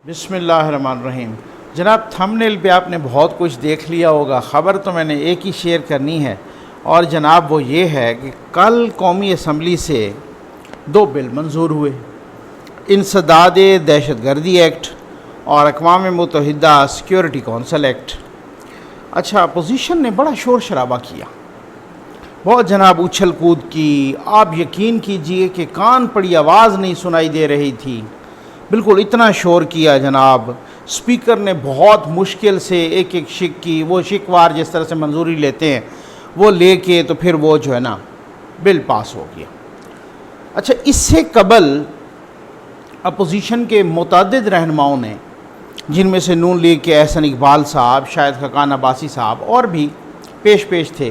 بسم اللہ الرحمن الرحیم۔ جناب تھمبنیل پہ آپ نے بہت کچھ دیکھ لیا ہوگا، خبر تو میں نے ایک ہی شیئر کرنی ہے اور جناب وہ یہ ہے کہ کل قومی اسمبلی سے 2 بل منظور ہوئے، انسداد دہشت گردی ایکٹ اور اقوام متحدہ سیکیورٹی کونسل ایکٹ۔ اچھا، اپوزیشن نے بڑا شور شرابہ کیا، بہت جناب اچھل کود کی، آپ یقین کیجئے کہ کان پڑی آواز نہیں سنائی دے رہی تھی، بالکل اتنا شور کیا جناب۔ اسپیکر نے بہت مشکل سے ایک ایک شک کی، وہ شکوار جس طرح سے منظوری لیتے ہیں وہ لے کے تو پھر وہ جو ہے نا بل پاس ہو گیا۔ اچھا، اس سے قبل اپوزیشن کے متعدد رہنماؤں نے، جن میں سے نون لیگ کے احسن اقبال صاحب، شاہد خاقان عباسی صاحب اور بھی پیش تھے،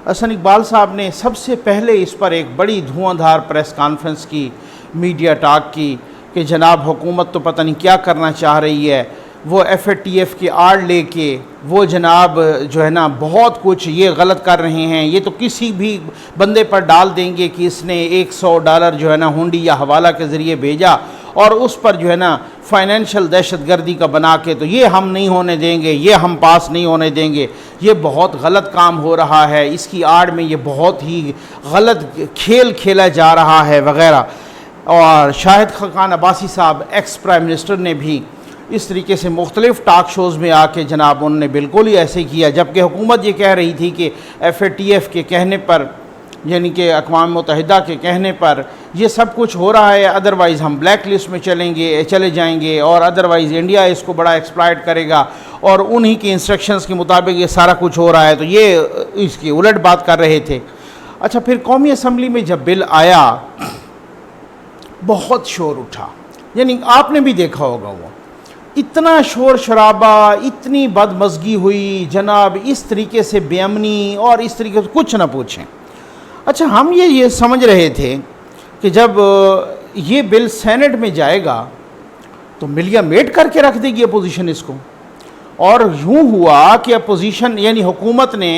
احسن اقبال صاحب نے سب سے پہلے اس پر ایک بڑی دھواں دھار پریس کانفرنس کی، میڈیا ٹاک کی کہ جناب حکومت تو پتہ نہیں کیا کرنا چاہ رہی ہے، وہ FATF کی آڑ لے کے وہ جناب جو ہے نا بہت کچھ یہ غلط کر رہے ہیں، یہ تو کسی بھی بندے پر ڈال دیں گے کہ اس نے $100 جو ہے نا ہنڈی یا حوالہ کے ذریعے بھیجا اور اس پر جو ہے نا فائنینشل دہشت گردی کا بنا کے، تو یہ ہم نہیں ہونے دیں گے، یہ ہم پاس نہیں ہونے دیں گے، یہ بہت غلط کام ہو رہا ہے، اس کی آڑ میں یہ بہت ہی غلط کھیل کھیلا جا رہا ہے وغیرہ۔ اور شاہد خاقان عباسی صاحب ایکس پرائم منسٹر نے بھی اس طریقے سے مختلف ٹاک شوز میں آ کے جناب انہوں نے بالکل ہی ایسے کیا، جبکہ حکومت یہ کہہ رہی تھی کہ FATF کے کہنے پر، یعنی کہ اقوام متحدہ کے کہنے پر یہ سب کچھ ہو رہا ہے، ادروائز ہم بلیک لسٹ میں چلے جائیں گے اور ادروائز انڈیا اس کو بڑا ایکسپلائٹ کرے گا، اور انہی کی انسٹرکشنز کے مطابق یہ سارا کچھ ہو رہا ہے، تو یہ اس کی الٹ بات کر رہے تھے۔ اچھا، پھر قومی اسمبلی میں جب بل آیا بہت شور اٹھا، یعنی آپ نے بھی دیکھا ہوگا، وہ اتنا شور شرابہ، اتنی بدمزگی ہوئی جناب، اس طریقے سے بے امنی اور اس طریقے سے کچھ نہ پوچھیں۔ اچھا، ہم یہ سمجھ رہے تھے کہ جب یہ بل سینٹ میں جائے گا تو ملیا میٹ کر کے رکھ دے گی اپوزیشن اس کو، اور یوں ہوا کہ اپوزیشن یعنی حکومت نے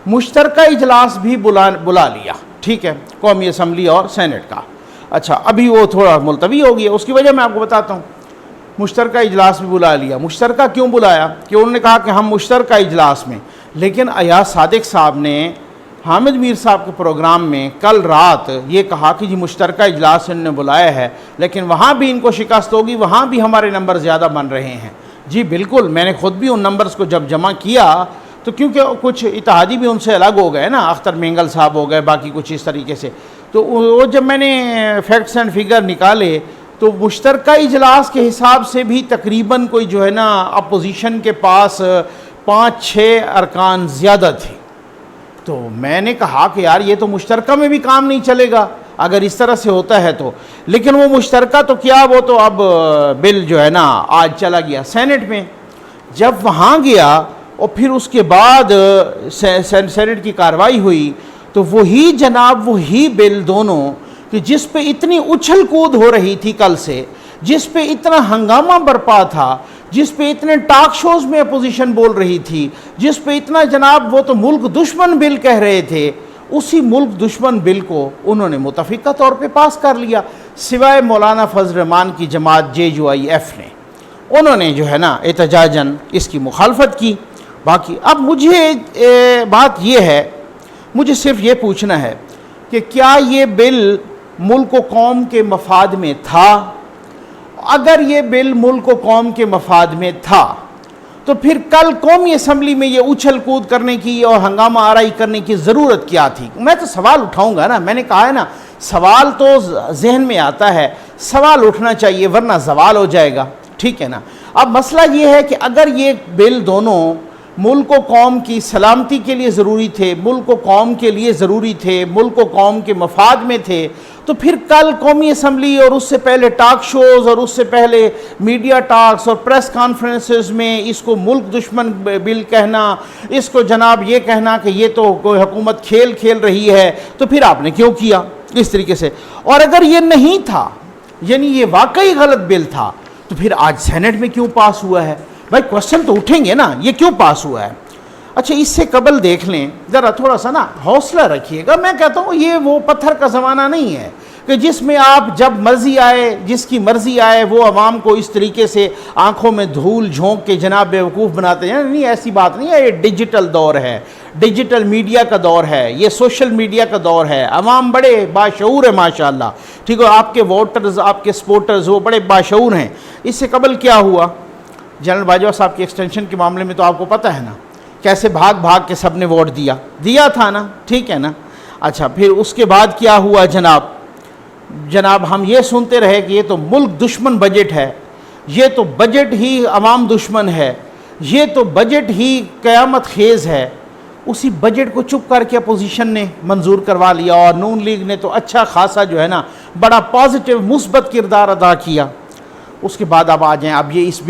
مشترکہ اجلاس بھی بلا لیا، ٹھیک ہے، قومی اسمبلی اور سینٹ کا۔ اچھا، ابھی وہ تھوڑا ملتوی ہو گیا، اس کی وجہ میں آپ کو بتاتا ہوں۔ مشترکہ اجلاس بھی بلا لیا۔ مشترکہ کیوں بلایا؟ کہ انہوں نے کہا کہ ہم مشترکہ اجلاس میں، لیکن ایاز صادق صاحب نے حامد میر صاحب کے پروگرام میں کل رات یہ کہا کہ جی مشترکہ اجلاس انہوں نے بلایا ہے، لیکن وہاں بھی ان کو شکست ہوگی، وہاں بھی ہمارے نمبر زیادہ بن رہے ہیں۔ جی بالکل، میں نے خود بھی ان نمبرز کو جب جمع کیا تو کیونکہ کچھ اتحادی بھی ان سے الگ ہو گئے نا، اختر مینگل صاحب ہو گئے، باقی کچھ اس طریقے سے، تو وہ جب میں نے فیکٹس اینڈ فگر نکالے تو مشترکہ اجلاس کے حساب سے بھی تقریباً کوئی جو ہے نا اپوزیشن کے پاس 5-6 ارکان زیادہ تھے۔ تو میں نے کہا کہ یار یہ تو مشترکہ میں بھی کام نہیں چلے گا اگر اس طرح سے ہوتا ہے تو، لیکن وہ مشترکہ تو کیا، وہ تو اب بل جو ہے نا آج چلا گیا سینٹ میں۔ جب وہاں گیا اور پھر اس کے بعد سینٹ کی کارروائی ہوئی تو وہی جناب وہی بل دونوں کہ جس پہ اتنی اچھل کود ہو رہی تھی کل سے، جس پہ اتنا ہنگامہ برپا تھا، جس پہ اتنے ٹاک شوز میں اپوزیشن بول رہی تھی، جس پہ اتنا جناب وہ تو ملک دشمن بل کہہ رہے تھے، اسی ملک دشمن بل کو انہوں نے متفقہ طور پہ پاس کر لیا، سوائے مولانا فضل الرحمان کی جماعت JUIF نے، انہوں نے جو ہے نا احتجاجاً اس کی مخالفت کی۔ باقی اب مجھے بات یہ ہے، مجھے صرف یہ پوچھنا ہے کہ کیا یہ بل ملک و قوم کے مفاد میں تھا؟ اگر یہ بل ملک و قوم کے مفاد میں تھا تو پھر کل قومی اسمبلی میں یہ اچھل کود کرنے کی اور ہنگامہ آرائی کرنے کی ضرورت کیا تھی؟ میں تو سوال اٹھاؤں گا نا، میں نے کہا ہے نا، سوال تو ذہن میں آتا ہے، سوال اٹھنا چاہیے ورنہ زوال ہو جائے گا، ٹھیک ہے نا۔ اب مسئلہ یہ ہے کہ اگر یہ بل دونوں ملک و قوم کی سلامتی کے لیے ضروری تھے، ملک و قوم کے لیے ضروری تھے، ملک و قوم کے مفاد میں تھے، تو پھر کل قومی اسمبلی اور اس سے پہلے ٹاک شوز اور اس سے پہلے میڈیا ٹاکس اور پریس کانفرنسز میں اس کو ملک دشمن بل کہنا، اس کو جناب یہ کہنا کہ یہ تو کوئی حکومت کھیل رہی ہے، تو پھر آپ نے کیوں کیا اس طریقے سے؟ اور اگر یہ نہیں تھا، یعنی یہ واقعی غلط بل تھا، تو پھر آج سینٹ میں کیوں پاس ہوا ہے؟ بھائی کوسچن تو اٹھیں گے نا، یہ کیوں پاس ہوا ہے؟ اچھا، اس سے قبل دیکھ لیں ذرا، تھوڑا سا نا حوصلہ رکھیے گا، میں کہتا ہوں یہ وہ پتھر کا زمانہ نہیں ہے، کہ جس میں آپ جب مرضی آئے جس کی مرضی آئے وہ عوام کو اس طریقے سے آنکھوں میں دھول جھونک کے جناب بیوقوف بناتے ہیں. نہیں ایسی بات نہیں ہے, یہ ڈیجیٹل دور ہے, ڈیجیٹل میڈیا کا دور ہے, یہ سوشل میڈیا کا دور ہے. عوام بڑے باشعور ہے ماشاءاللہ, ٹھیک ہے, آپ کے ووٹرز آپ کے سپورٹرز وہ بڑے باشعور ہیں. اس سے قبل کیا ہوا, جنرل باجوہ صاحب کی ایکسٹینشن کے معاملے میں تو آپ کو پتہ ہے نا کیسے بھاگ بھاگ کے سب نے ووٹ دیا تھا نا, ٹھیک ہے نا. اچھا پھر اس کے بعد کیا ہوا جناب ہم یہ سنتے رہے کہ یہ تو ملک دشمن بجٹ ہے, یہ تو بجٹ ہی عوام دشمن ہے, یہ تو بجٹ ہی قیامت خیز ہے. اسی بجٹ کو چپ کر کے اپوزیشن نے منظور کروا لیا اور نون لیگ نے تو اچھا خاصا جو ہے نا بڑا پازیٹیو مثبت کردار ادا کیا. اس کے بعد اب آ جائیں اب یہ اس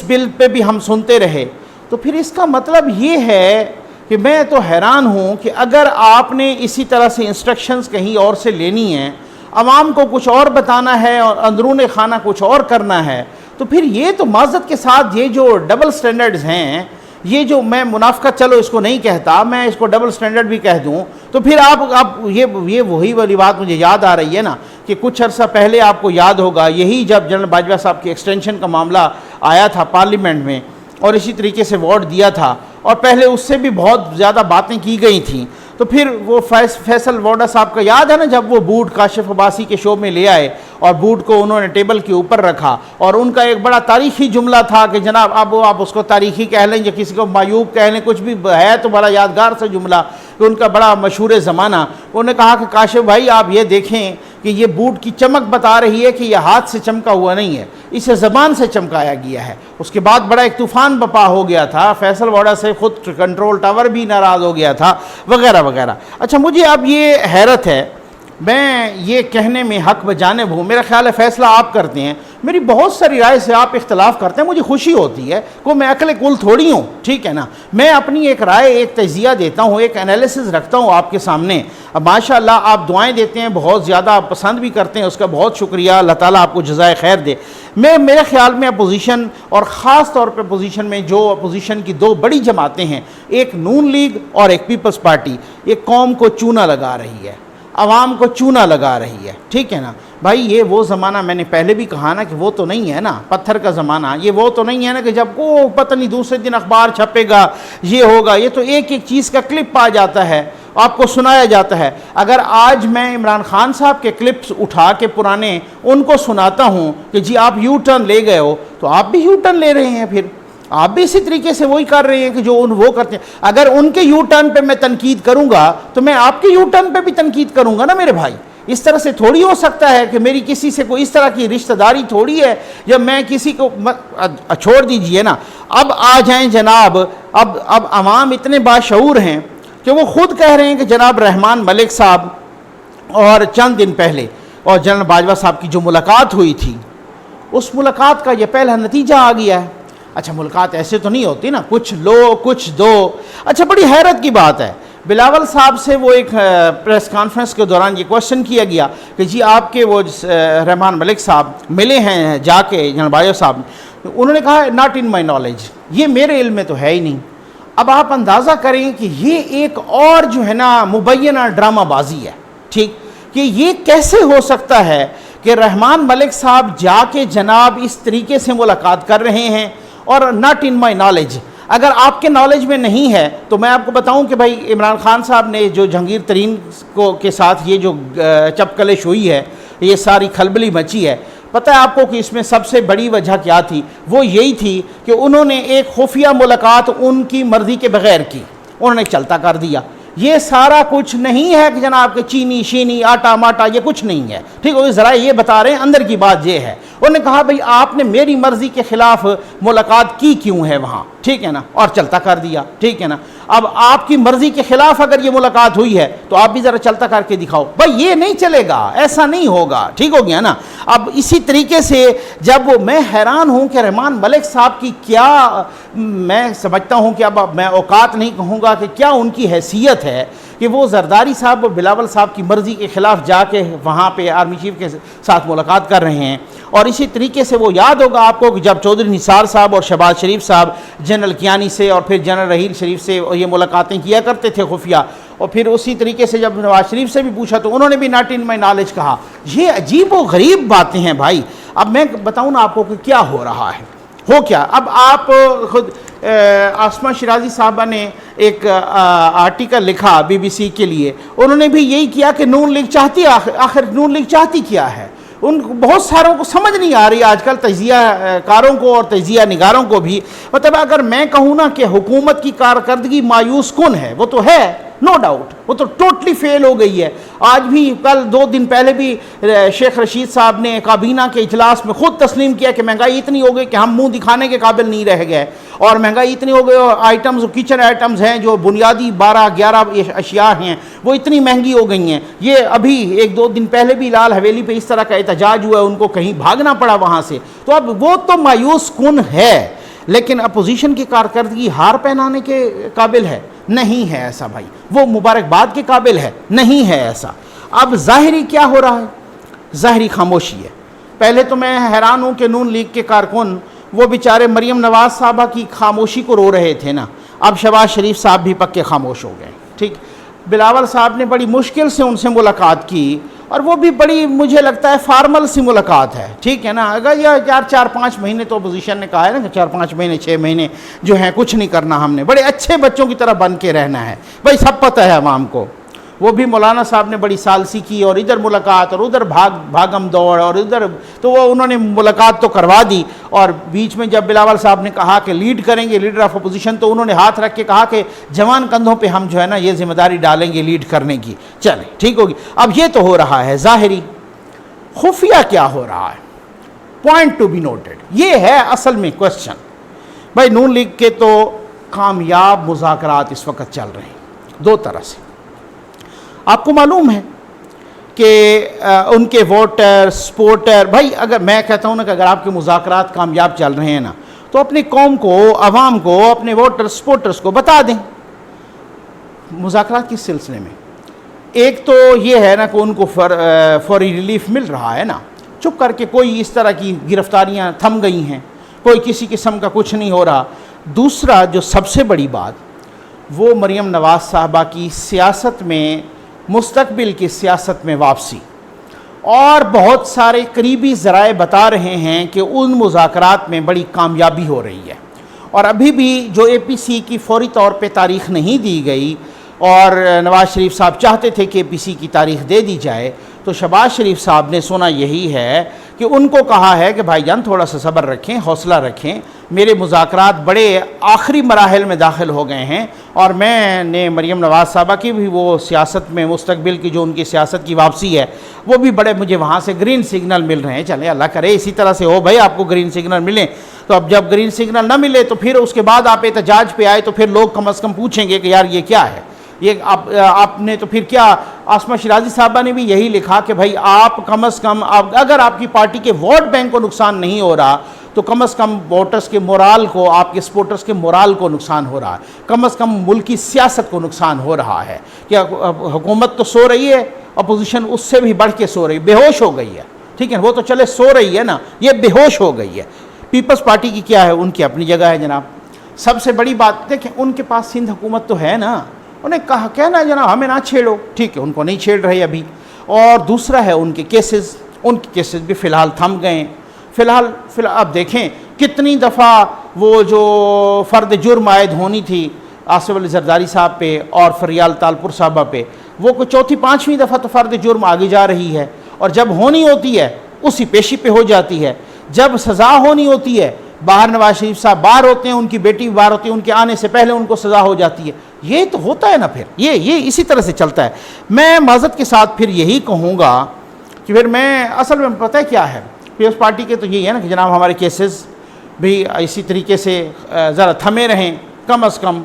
بل پہ بھی ہم سنتے رہے. تو پھر اس کا مطلب یہ ہے کہ میں تو حیران ہوں کہ اگر آپ نے اسی طرح سے انسٹرکشنز کہیں اور سے لینی ہیں, عوام کو کچھ اور بتانا ہے اور اندرون خانہ کچھ اور کرنا ہے, تو پھر یہ تو معذرت کے ساتھ یہ جو ڈبل سٹینڈرڈز ہیں, یہ جو میں منافقت چلو اس کو نہیں کہتا, میں اس کو ڈبل سٹینڈرڈ بھی کہہ دوں, تو پھر آپ یہ وہی والی بات مجھے یاد آ رہی ہے نا کہ کچھ عرصہ پہلے آپ کو یاد ہوگا یہی جب جنرل باجوہ صاحب کی ایکسٹینشن کا معاملہ آیا تھا پارلیمنٹ میں اور اسی طریقے سے ووٹ دیا تھا, اور پہلے اس سے بھی بہت زیادہ باتیں کی گئی تھیں. تو پھر وہ فیصل ووڈا صاحب کا یاد ہے نا جب وہ بوٹ کاشف عباسی کے شو میں لے آئے اور بوٹ کو انہوں نے ٹیبل کے اوپر رکھا, اور ان کا ایک بڑا تاریخی جملہ تھا کہ جناب اب آپ اس کو تاریخی کہہ لیں یا کسی کو معیوب کہہ لیں, کچھ بھی ہے تو بڑا یادگار سے جملہ کہ ان کا بڑا مشہور زمانہ. انہوں نے کہا کہ کاشف بھائی آپ یہ دیکھیں کہ یہ بوٹ کی چمک بتا رہی ہے کہ یہ ہاتھ سے چمکا ہوا نہیں ہے, اسے زبان سے چمکایا گیا ہے. اس کے بعد بڑا ایک طوفان بپا ہو گیا تھا, فیصل ووڈا سے خود کنٹرول ٹاور بھی ناراض ہو گیا تھا وغیرہ وغیرہ. اچھا مجھے اب یہ حیرت ہے, میں یہ کہنے میں حق بجانب ہوں, میرا خیال ہے فیصلہ آپ کرتے ہیں, میری بہت ساری رائے سے آپ اختلاف کرتے ہیں, مجھے خوشی ہوتی ہے, کوئی میں عقل کل تھوڑی ہوں, ٹھیک ہے نا. میں اپنی ایک رائے ایک تجزیہ دیتا ہوں, ایک انالیسز رکھتا ہوں آپ کے سامنے. اب ماشاءاللہ آپ دعائیں دیتے ہیں, بہت زیادہ آپ پسند بھی کرتے ہیں, اس کا بہت شکریہ, اللہ تعالیٰ آپ کو جزائے خیر دے. میرے خیال میں اپوزیشن اور خاص طور پہ اپوزیشن میں جو اپوزیشن کی دو بڑی جماعتیں ہیں, ایک نون لیگ اور ایک پیپلز پارٹی, ایک قوم کو چونا لگا رہی ہے, عوام کو چونا لگا رہی ہے, ٹھیک ہے نا. بھائی یہ وہ زمانہ میں نے پہلے بھی کہا نا کہ وہ تو نہیں ہے نا پتھر کا زمانہ, یہ وہ تو نہیں ہے نا کہ جب کو پتہ نہیں دوسرے دن اخبار چھپے گا یہ ہوگا. یہ تو ایک ایک چیز کا کلپ آ جاتا ہے, آپ کو سنایا جاتا ہے. اگر آج میں عمران خان صاحب کے کلپس اٹھا کے پرانے ان کو سناتا ہوں کہ جی آپ یو ٹرن لے گئے ہو, تو آپ بھی یو ٹرن لے رہے ہیں, پھر آپ بھی اسی طریقے سے وہی کر رہے ہیں کہ جو وہ کرتے ہیں. اگر ان کے یو ٹرن پہ میں تنقید کروں گا تو میں آپ کے یو ٹرن پہ بھی تنقید کروں گا نا میرے بھائی. اس طرح سے تھوڑی ہو سکتا ہے کہ میری کسی سے کوئی اس طرح کی رشتہ داری تھوڑی ہے جب میں کسی کو چھوڑ دیجئے نا. اب آ جائیں جناب, اب عوام اتنے باشعور ہیں کہ وہ خود کہہ رہے ہیں کہ جناب رحمان ملک صاحب اور چند دن پہلے اور جنرل باجوہ صاحب کی جو ملاقات ہوئی تھی, اس ملاقات کا یہ پہلا نتیجہ آ گیا ہے. اچھا ملاقات ایسے تو نہیں ہوتی نا, کچھ لو کچھ دو. اچھا بڑی حیرت کی بات ہے, بلاول صاحب سے وہ ایک پریس کانفرنس کے دوران یہ کوشچن کیا گیا کہ جی آپ کے وہ رحمان ملک صاحب ملے ہیں جا کے جنرل باجوہ صاحب, انہوں نے کہا ناٹ ان مائی نالج, یہ میرے علم میں تو ہے ہی نہیں. اب آپ اندازہ کریں کہ یہ ایک اور جو ہے نا مبینہ ڈرامہ بازی ہے, ٹھیک, کہ یہ کیسے ہو سکتا ہے کہ رحمان ملک صاحب جا کے جناب اس طریقے سے ملاقات کر رہے ہیں اور ناٹ ان مائی نالج. اگر آپ کے نالج میں نہیں ہے تو میں آپ کو بتاؤں کہ بھائی عمران خان صاحب نے جو جہانگیر ترین کے ساتھ یہ جو چپکلش ہوئی ہے, یہ ساری کھلبلی مچی ہے, پتہ ہے آپ کو کہ اس میں سب سے بڑی وجہ کیا تھی؟ وہ یہی تھی کہ انہوں نے ایک خفیہ ملاقات ان کی مرضی کے بغیر کی, انہوں نے چلتا کر دیا. یہ سارا کچھ نہیں ہے کہ جناب کہ چینی شینی آٹا ماٹا, یہ کچھ نہیں ہے, ٹھیک ہے. ذرا یہ بتا رہے ہیں اندر کی بات یہ ہے. انہوں نے کہا بھئی آپ نے میری مرضی کے خلاف ملاقات کی کیوں ہے وہاں, ٹھیک ہے نا, اور چلتا کر دیا, ٹھیک ہے نا. اب آپ کی مرضی کے خلاف اگر یہ ملاقات ہوئی ہے تو آپ بھی ذرا چلتا کر کے دکھاؤ. بھئی یہ نہیں چلے گا, ایسا نہیں ہوگا, ٹھیک ہو گیا نا. اب اسی طریقے سے جب میں حیران ہوں کہ رحمان ملک صاحب کی کیا, میں سمجھتا ہوں کہ اب میں اوقات نہیں کہوں گا کہ کیا ان کی حیثیت ہے کہ وہ زرداری صاحب اور بلاول صاحب کی مرضی کے خلاف جا کے وہاں پہ آرمی چیف کے ساتھ ملاقات کر رہے ہیں. اور اسی طریقے سے وہ یاد ہوگا آپ کو کہ جب چودھری نثار صاحب اور شہباز شریف صاحب جنرل کیانی سے اور پھر جنرل رحیل شریف سے یہ ملاقاتیں کیا کرتے تھے خفیہ, اور پھر اسی طریقے سے جب نواز شریف سے بھی پوچھا تو انہوں نے بھی ناٹ ان مائی نالج کہا. یہ عجیب و غریب باتیں ہیں بھائی. اب میں بتاؤں نا آپ کو کہ کیا ہو رہا ہے. ہو کیا، اب آپ خود آسمہ شیرازی صاحبہ نے ایک آرٹیکل لکھا بی سی کے لیے، انہوں نے بھی یہی کیا کہ نون لیگ چاہتی، آخر نون لیگ چاہتی کیا ہے. ان بہت ساروں کو سمجھ نہیں آ رہی آج کل، تجزیہ کاروں کو اور تجزیہ نگاروں کو بھی. مطلب اگر میں کہوں نا کہ حکومت کی کارکردگی مایوس کن ہے، وہ تو ہے نو ڈاؤٹ، وہ تو ٹوٹلی فیل ہو گئی ہے. آج بھی کل 2 دن پہلے بھی شیخ رشید صاحب نے کابینہ کے اجلاس میں خود تسلیم کیا کہ مہنگائی اتنی ہو گئی کہ ہم منہ دکھانے کے قابل نہیں رہ گئے، اور مہنگائی اتنی ہو گئی اور آئٹمز، کچن آئٹمز ہیں جو بنیادی 12-11 اشیاء ہیں وہ اتنی مہنگی ہو گئی ہیں. یہ ابھی 1-2 دن پہلے بھی لال حویلی پہ اس طرح کا احتجاج ہوا ہے، ان کو کہیں بھاگنا پڑا وہاں سے. تو اب وہ تو مایوس کن ہے، لیکن اپوزیشن کی کارکردگی ہار پہنانے کے قابل ہے نہیں ہے ایسا بھائی. وہ مبارکباد کے قابل ہے نہیں ہے ایسا. اب ظاہری کیا ہو رہا ہے؟ ظاہری خاموشی ہے. پہلے تو میں حیران ہوں کہ نون لیگ کے کارکن وہ بیچارے مریم نواز صاحبہ کی خاموشی کو رو رہے تھے نا، اب شہباز شریف صاحب بھی پکے خاموش ہو گئے. ٹھیک، بلاول صاحب نے بڑی مشکل سے ان سے ملاقات کی، اور وہ بھی بڑی مجھے لگتا ہے فارمل سی ملاقات ہے. ٹھیک ہے نا، اگر یہ 4-5 مہینے تو اپوزیشن نے کہا ہے نا کہ 4-5 مہینے 6 مہینے جو ہیں کچھ نہیں کرنا، ہم نے بڑے اچھے بچوں کی طرح بن کے رہنا ہے. بھائی سب پتہ ہے عوام کو. وہ بھی مولانا صاحب نے بڑی سالسی کی، اور ادھر ملاقات اور ادھر بھاگم دوڑ، اور ادھر تو وہ انہوں نے ملاقات تو کروا دی. اور بیچ میں جب بلاول صاحب نے کہا کہ لیڈ کریں گے، لیڈر آف اپوزیشن، تو انہوں نے ہاتھ رکھ کے کہا کہ جوان کندھوں پہ ہم جو ہے نا یہ ذمہ داری ڈالیں گے لیڈ کرنے کی. چلیں ٹھیک ہوگی. اب یہ تو ہو رہا ہے ظاہری. خفیہ کیا ہو رہا ہے؟ Point to be noted. یہ ہے اصل میں کوشچن. بھائی نون لیگ کے تو کامیاب مذاکرات اس وقت چل رہے ہیں 2 طرح سے. آپ کو معلوم ہے کہ ان کے ووٹر سپورٹر، بھائی اگر میں کہتا ہوں نا کہ اگر آپ کے مذاکرات کامیاب چل رہے ہیں نا تو اپنی قوم کو، عوام کو، اپنے ووٹر سپورٹرز کو بتا دیں. مذاکرات کس سلسلے میں؟ ایک تو یہ ہے نا کہ ان کو فوری ریلیف مل رہا ہے نا، چپ کر کے کوئی اس طرح کی گرفتاریاں تھم گئی ہیں، کوئی کسی قسم کا کچھ نہیں ہو رہا. دوسرا جو سب سے بڑی بات، وہ مریم نواز صاحبہ کی سیاست میں، مستقبل کی سیاست میں واپسی. اور بہت سارے قریبی ذرائع بتا رہے ہیں کہ ان مذاکرات میں بڑی کامیابی ہو رہی ہے. اور ابھی بھی جو اے پی سی کی فوری طور پہ تاریخ نہیں دی گئی، اور نواز شریف صاحب چاہتے تھے کہ اے پی سی کی تاریخ دے دی جائے، تو شہباز شریف صاحب نے سنا یہی ہے کہ ان کو کہا ہے کہ بھائی جان تھوڑا سا صبر رکھیں، حوصلہ رکھیں، میرے مذاکرات بڑے آخری مراحل میں داخل ہو گئے ہیں، اور میں نے مریم نواز صاحبہ کی بھی وہ سیاست میں، مستقبل کی جو ان کی سیاست کی واپسی ہے، وہ بھی بڑے مجھے وہاں سے گرین سگنل مل رہے ہیں. چلیں اللہ کرے اسی طرح سے ہو بھائی، آپ کو گرین سگنل ملیں. تو اب جب گرین سگنل نہ ملے تو پھر اس کے بعد آپ احتجاج پہ آئے تو پھر لوگ کم از کم پوچھیں گے کہ یار یہ کیا ہے. یہ آپ نے تو پھر کیا، آسمہ شیرازی صاحبہ نے بھی یہی لکھا کہ بھائی آپ کم از کم، اگر آپ کی پارٹی کے ووٹ بینک کو نقصان نہیں ہو رہا تو کم از کم ووٹرز کے مورال کو، آپ کے سپورٹرز کے مورال کو نقصان ہو رہا ہے، کم از کم ملک کی سیاست کو نقصان ہو رہا ہے. کہ حکومت تو سو رہی ہے، اپوزیشن اس سے بھی بڑھ کے سو رہی، بے ہوش ہو گئی ہے. ٹھیک ہے، وہ تو چلے سو رہی ہے نا، یہ بے ہوش ہو گئی ہے. پیپلز پارٹی کی کیا ہے؟ ان کی اپنی جگہ ہے جناب. سب سے بڑی بات دیکھیں، ان کے پاس سندھ حکومت تو ہے نا، انہیں کہنا ہے جناب ہمیں نہ چھیڑو. ٹھیک ہے، ان کو نہیں چھیڑ رہے ابھی. اور دوسرا ہے ان کے کیسز، ان کے کیسز بھی فی الحال تھم گئے ہیں. فی الحال اب دیکھیں کتنی دفعہ وہ جو فرد جرم عائد ہونی تھی آصف علی زرداری صاحب پہ اور فریال تالپور صاحبہ پہ، وہ کوئی 4-5ویں دفعہ تو فرد جرم آگے جا رہی ہے. اور جب ہونی ہوتی ہے اسی پیشی پہ ہو جاتی ہے. جب سزا ہونی ہوتی ہے، باہر نواز شریف صاحب باہر ہوتے ہیں، ان کی بیٹی بھی باہر ہوتی ہے، ان کے آنے سے پہلے ان کو سزا ہو جاتی ہے. یہ تو ہوتا ہے نا، پھر یہ اسی طرح سے چلتا ہے. میں معذرت کے ساتھ پھر یہی کہوں گا کہ پھر میں اصل میں پتہ ہے کیا ہے، پیپلز پارٹی کے تو یہی ہے نا کہ جناب ہمارے کیسز بھی اسی طریقے سے ذرا تھمے رہیں، کم از کم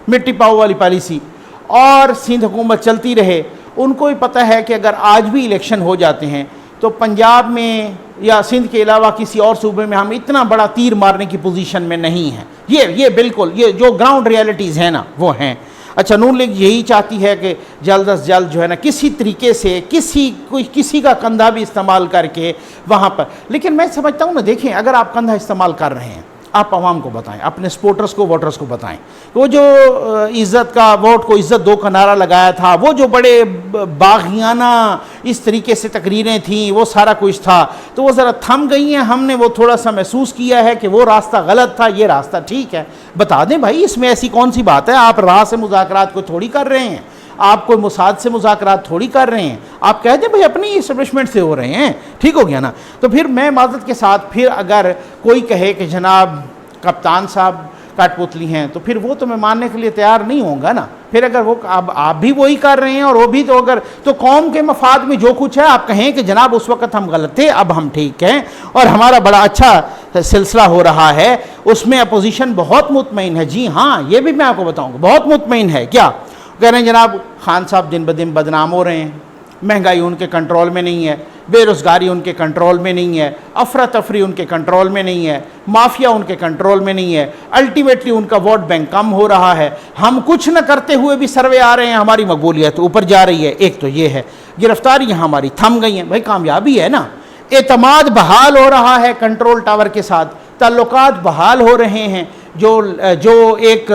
مٹی پاؤ والی پالیسی، اور سندھ حکومت چلتی رہے. ان کو بھی پتہ ہے کہ اگر آج بھی الیکشن ہو جاتے ہیں تو پنجاب میں یا سندھ کے علاوہ کسی اور صوبے میں ہم اتنا بڑا تیر مارنے کی پوزیشن میں نہیں ہیں. یہ بالکل یہ جو گراؤنڈ ریالٹیز ہیں نا وہ ہیں. اچھا، نون لیگ یہی چاہتی ہے کہ جلد از جلد جو ہے نا کسی طریقے سے کسی کا کندھا بھی استعمال کر کے وہاں پر، لیکن میں سمجھتا ہوں نا، دیکھیں اگر آپ کندھا استعمال کر رہے ہیں آپ عوام کو بتائیں، اپنے سپورٹرز کو، ووٹرز کو بتائیں. وہ جو عزت کا ووٹ کو عزت دو کا نعرہ لگایا تھا، وہ جو بڑے باغیانہ اس طریقے سے تقریریں تھیں، وہ سارا کچھ تھا، تو وہ ذرا تھم گئی ہیں. ہم نے وہ تھوڑا سا محسوس کیا ہے کہ وہ راستہ غلط تھا، یہ راستہ ٹھیک ہے. بتا دیں بھائی، اس میں ایسی کون سی بات ہے؟ آپ راہ سے مذاکرات کو تھوڑی کر رہے ہیں، آپ کوئی موساد سے مذاکرات تھوڑی کر رہے ہیں. آپ کہہ دیں بھائی اپنی اسٹیبلشمنٹ سے ہو رہے ہیں، ٹھیک ہو گیا نا. تو پھر میں معذرت کے ساتھ، پھر اگر کوئی کہے کہ جناب کپتان صاحب کٹ پتلی ہیں، تو پھر وہ تو میں ماننے کے لیے تیار نہیں ہوں گا نا. پھر اگر وہ اب آپ بھی وہی کر رہے ہیں اور وہ بھی، تو اگر تو قوم کے مفاد میں جو کچھ ہے آپ کہیں کہ جناب اس وقت ہم غلط تھے، اب ہم ٹھیک ہیں اور ہمارا بڑا اچھا سلسلہ ہو رہا ہے. اس میں اپوزیشن بہت مطمئن ہے. جی ہاں، یہ بھی میں آپ کو بتاؤں گا، بہت مطمئن ہے. کیا کہہ رہے ہیں جناب؟ خان صاحب دن بدن بدنام ہو رہے ہیں، مہنگائی ان کے کنٹرول میں نہیں ہے، بے روزگاری ان کے کنٹرول میں نہیں ہے، افراتفری ان کے کنٹرول میں نہیں ہے، مافیا ان کے کنٹرول میں نہیں ہے، الٹیمیٹلی ان کا ووٹ بینک کم ہو رہا ہے. ہم کچھ نہ کرتے ہوئے بھی سروے آ رہے ہیں، ہماری مقبولیت اوپر جا رہی ہے. ایک تو یہ ہے. گرفتاریاں ہماری تھم گئی ہیں. بھائی کامیابی ہے نا. اعتماد بحال ہو رہا ہے کنٹرول ٹاور کے ساتھ، تعلقات بحال ہو رہے ہیں. جو ایک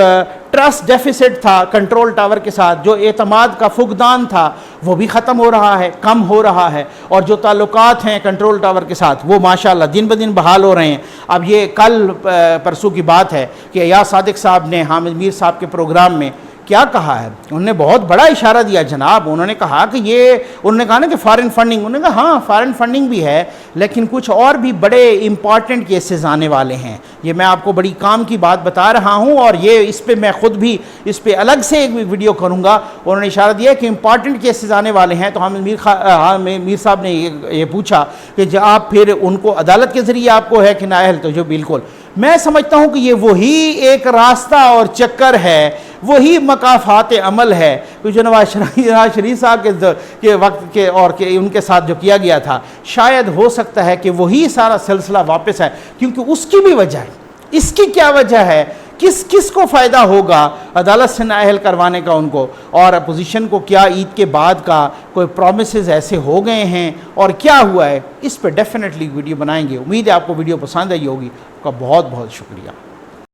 ٹرسٹ ڈیفیسٹ تھا کنٹرول ٹاور کے ساتھ، جو اعتماد کا فقدان تھا، وہ بھی ختم ہو رہا ہے، کم ہو رہا ہے. اور جو تعلقات ہیں کنٹرول ٹاور کے ساتھ، وہ ماشاءاللہ دن بدن بحال ہو رہے ہیں. اب یہ کل پرسوں کی بات ہے کہ ایاز صادق صاحب نے حامد میر صاحب کے پروگرام میں کیا کہا ہے؟ انہوں نے بہت بڑا اشارہ دیا جناب. انہوں نے کہا کہ انہوں نے کہا نا کہ فارن فنڈنگ، انہوں نے کہا ہاں فارن فنڈنگ بھی ہے، لیکن کچھ اور بھی بڑے امپورٹنٹ کیسز آنے والے ہیں. یہ میں آپ کو بڑی کام کی بات بتا رہا ہوں، اور یہ اس پہ میں خود بھی اس پہ الگ سے ایک ویڈیو کروں گا. انہوں نے اشارہ دیا کہ امپورٹنٹ کیسز آنے والے ہیں. تو حامد میر صاحب نے یہ پوچھا کہ جو آپ پھر ان کو عدالت کے ذریعے آپ کو ہے کہ نااہل؟ تو جو بالکل میں سمجھتا ہوں کہ یہ وہی ایک راستہ اور چکر ہے، وہی مقافات عمل ہے جو نواز شریف صاحب کے وقت کے اور ان کے ساتھ جو کیا گیا تھا. شاید ہو سکتا ہے کہ وہی سارا سلسلہ واپس ہے، کیونکہ اس کی بھی وجہ ہے. اس کی کیا وجہ ہے؟ کس کو فائدہ ہوگا عدالت سے نااہل کروانے کا ان کو؟ اور اپوزیشن کو کیا عید کے بعد کا کوئی پرومسز ایسے ہو گئے ہیں اور کیا ہوا ہے؟ اس پہ ڈیفینیٹلی ویڈیو بنائیں گے. امید ہے آپ کو ویڈیو پسند آئی ہوگی. آپ کا بہت بہت شکریہ.